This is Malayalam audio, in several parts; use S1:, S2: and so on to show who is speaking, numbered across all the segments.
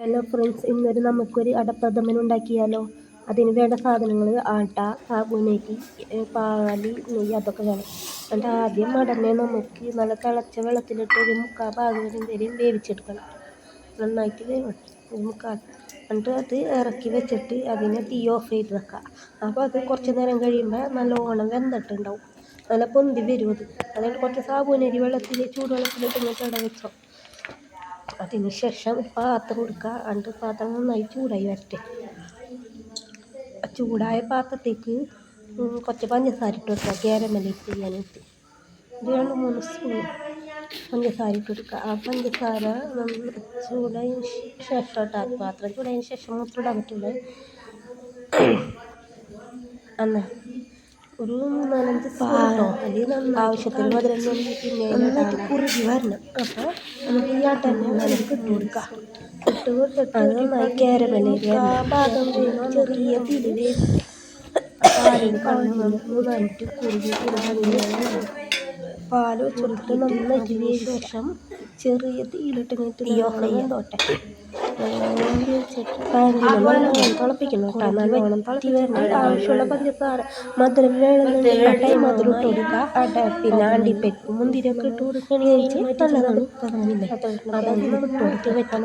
S1: ഹലോ ഫ്രണ്ട്സ്, ഇന്നൊരു നമുക്കൊരു അടപ്രഥമൻ ഉണ്ടാക്കിയാലോ. അതിന് വേണ്ട സാധനങ്ങൾ ആട്ട, സാബുനരി, പാല്, നെയ്യ്, അതൊക്കെ വേണം. എന്നിട്ട് ആദ്യം മടനെ നമുക്ക് നല്ല തിളച്ച വെള്ളത്തിലിട്ട് ഒരു 3/4 ഭാഗം വരെ വേവിച്ചെടുക്കണം. നന്നായിട്ട് വേവണം, ഒരു 3/4. എന്നിട്ട് അത് ഇറക്കി വെച്ചിട്ട് അതിനെ തീ ഓഫ് ചെയ്ത് വെക്കാം. അപ്പോൾ അത് കുറച്ച് നേരം കഴിയുമ്പോൾ നല്ലോണം വെന്തിട്ടുണ്ടാവും, നല്ല പൊന്തി വരും അത്. അതുകൊണ്ട് കുറച്ച് സാബുനരി ചൂടുവെള്ളത്തിലിട്ട് ഇങ്ങോട്ട് വെച്ചോ. അതിന് ശേഷം ഒരു പാത്രം എടുക്കുക. എന്നിട്ട് പാത്രം നന്നായി ചൂടായി വരട്ടെ. ചൂടായ പാത്രത്തേക്ക് കുറച്ച് പഞ്ചസാര ഇട്ട് വെക്കുക, കാരമൽ ചെയ്യാനായിട്ട്. ഒരു 2-3 സ്പൂൺ പഞ്ചസാര ഇട്ട് കൊടുക്കുക. ആ പഞ്ചസാര ചൂടായതിന് ശേഷം ഇട്ടാൽ പാത്രം ചൂടായതിന് ശേഷം മാത്രം ഇടാൻ പറ്റില്ല. എന്നാൽ ഒരു 4-5 സ്പൂൺ അല്ലെങ്കിൽ ആവശ്യത്തിന് മധുരം പിന്നെ നന്നായിട്ട് കുറുകി വരണം. അപ്പോൾ നമുക്ക് ഈ ആട്ടന്നെ അതിലേക്ക് ഇട്ട് കൊടുക്കുക. ഇട്ട് കൊടുത്തിട്ട് അത് നന്നായി കാരമൽ ഭാഗം ചെറിയ തീയിൽ പാലിന് നന്നായിട്ട് കുറുകി പാൽ വെച്ചിട്ട് നന്നായിട്ട് വേവിച്ച ശേഷം ചെറിയ തീയിലിട്ട് തീ ഓഫ് ചെയ്തോട്ടെ. തിളപ്പിക്കണം കേട്ടോ, നല്ലോണം തിളച്ച് വരണം. ആവശ്യമുള്ള പഞ്ചസാര മധുരം വേണമെന്നുണ്ടെങ്കിൽ മധുരം ഇട്ട് കൊടുക്കുക. പിന്നെ അണ്ടിപ്പരിപ്പ് മുന്തിരിയൊക്കെ ഇട്ട് കൊടുക്കുകയാണെങ്കിൽ നല്ലതാണ്. അതൊക്കെ ഇട്ട് കൊടുത്ത് വെക്കുക.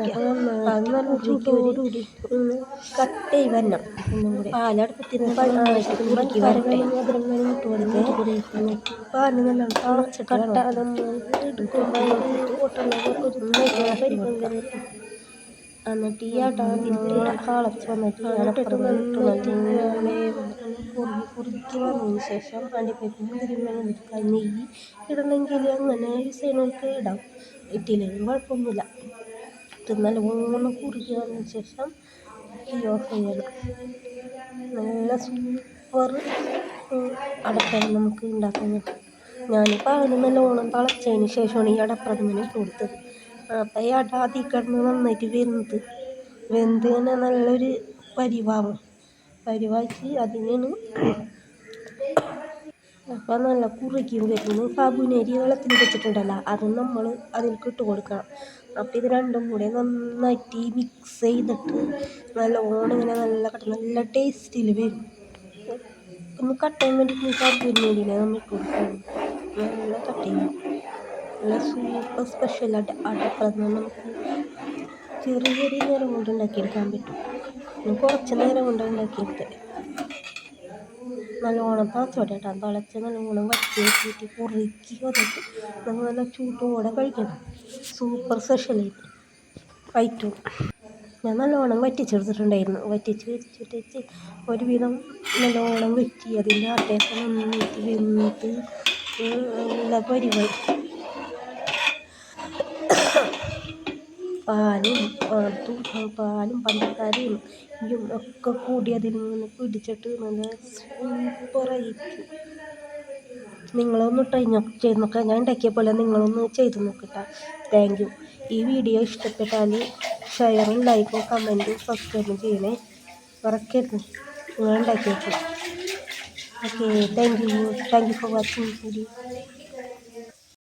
S1: അത് നല്ല ചൂട്ടോടുകൂടി കട്ടയായി വരണം. പാലടുപ്പത്തിന് കുറുക്കി വരട്ടെ. മധുരം വേണം ഇട്ട് കൊടുക്കുക. പാല് നല്ലോണം തിളച്ചിട്ട് കട്ടാതെ എടുക്കുമ്പോൾ എന്നിട്ട് ഈ അതിലിട്ട് തിളച്ച് വന്നിട്ട് കുറുക്കി വന്നതിന് ശേഷം അണ്ടിപ്പരിപ്പ് മുന്തിരി വേണം. നെയ്യ് ഇടണമെങ്കിൽ അങ്ങനെ യൂസ് ചെയ്യണമെങ്കിൽ ഇടാം, ഇട്ടില്ലെങ്കിലും കുഴപ്പമൊന്നുമില്ല. ഇത് നല്ലോണം കുറുക്കി വന്നതിന് ശേഷം തീ ഓഫ് ചെയ്യണം. നല്ല സൂപ്പർ അടപ്രഥമൻ നമുക്ക് ഉണ്ടാക്കാൻ പറ്റും. ഞാനിപ്പോൾ അതിന് നല്ലോണം തിളച്ചതിന് ശേഷമാണ് ഈ അടപ്രഥമൻ ഇട്ട് കൊടുത്തത്. അപ്പം ഈ അട അതിൽ കിടന്ന് നന്നായിട്ട് വെന്ത് ഇങ്ങനെ നല്ലൊരു പരിവാക്കി അതിനാണ്. അപ്പോൾ നല്ല കുറുകിയും വരുന്നു. സാബുനരി വെള്ളത്തിൽ വെച്ചിട്ടുണ്ടല്ലോ, അത് നമ്മൾ അതിലേക്ക് ഇട്ട് കൊടുക്കണം. അപ്പോൾ ഇത് രണ്ടും കൂടെ നന്നായിട്ട് മിക്സ് ചെയ്തിട്ട് നല്ലോണം ഇങ്ങനെ നല്ല ടേസ്റ്റിൽ വരും. ഒന്ന് കട്ട് ചെയ്യാൻ വേണ്ടിയിട്ട് സാബുനരിനെ നമ്മൾ ഇട്ട് കൊടുക്കണം. നല്ല കട്ട് ചെയ്യണം. നല്ല സൂപ്പർ സ്പെഷ്യൽ അടപ്രഥമൻ നമുക്ക് ചെറിയ നേരം കൊണ്ട് ഉണ്ടാക്കിയെടുക്കാൻ പറ്റും. കുറച്ച് നേരം കൊണ്ട് ഉണ്ടാക്കിയെടുത്ത് നല്ലോണം തിളച്ചോട്ടെ കേട്ടോ. തിളച്ച് നല്ലോണം വറ്റി വെച്ചിട്ട് കുറുക്കി വന്നിട്ട് നമ്മൾ നല്ല ചൂട്ടോടെ കഴിക്കണം. സൂപ്പർ സ്പെഷ്യലായിട്ട് ഐറ്റം. ഞാൻ നല്ലോണം വറ്റിച്ചെടുത്തിട്ടുണ്ടായിരുന്നു. വെച്ചിട്ട് ഒരുവിധം നല്ലോണം വെറ്റി അതിൻ്റെ ആട്ടയൊക്കെ നന്നായിട്ട് വെന്ത് നല്ല പരിവായി. പാലും പഞ്ചസാരയും ഒക്കെ കൂടി അതിൽ നിന്ന് പിടിച്ചിട്ട് നല്ല സൂപ്പറായിരിക്കും. നിങ്ങളൊന്ന് ചെയ്ത് നോക്കാം. ഞാൻ ഉണ്ടാക്കിയ പോലെ നിങ്ങളൊന്ന് ചെയ്ത് നോക്കട്ടെ. Thank you. ഈ വീഡിയോ ഇഷ്ടപ്പെട്ടാൽ ഷെയറും ലൈക്കും കമൻറ്റും സബ്സ്ക്രൈബും ചെയ്യണേ, മറക്കരുത്. നിങ്ങൾ ഉണ്ടാക്കി വെക്കും. Okay, thank you for watching video.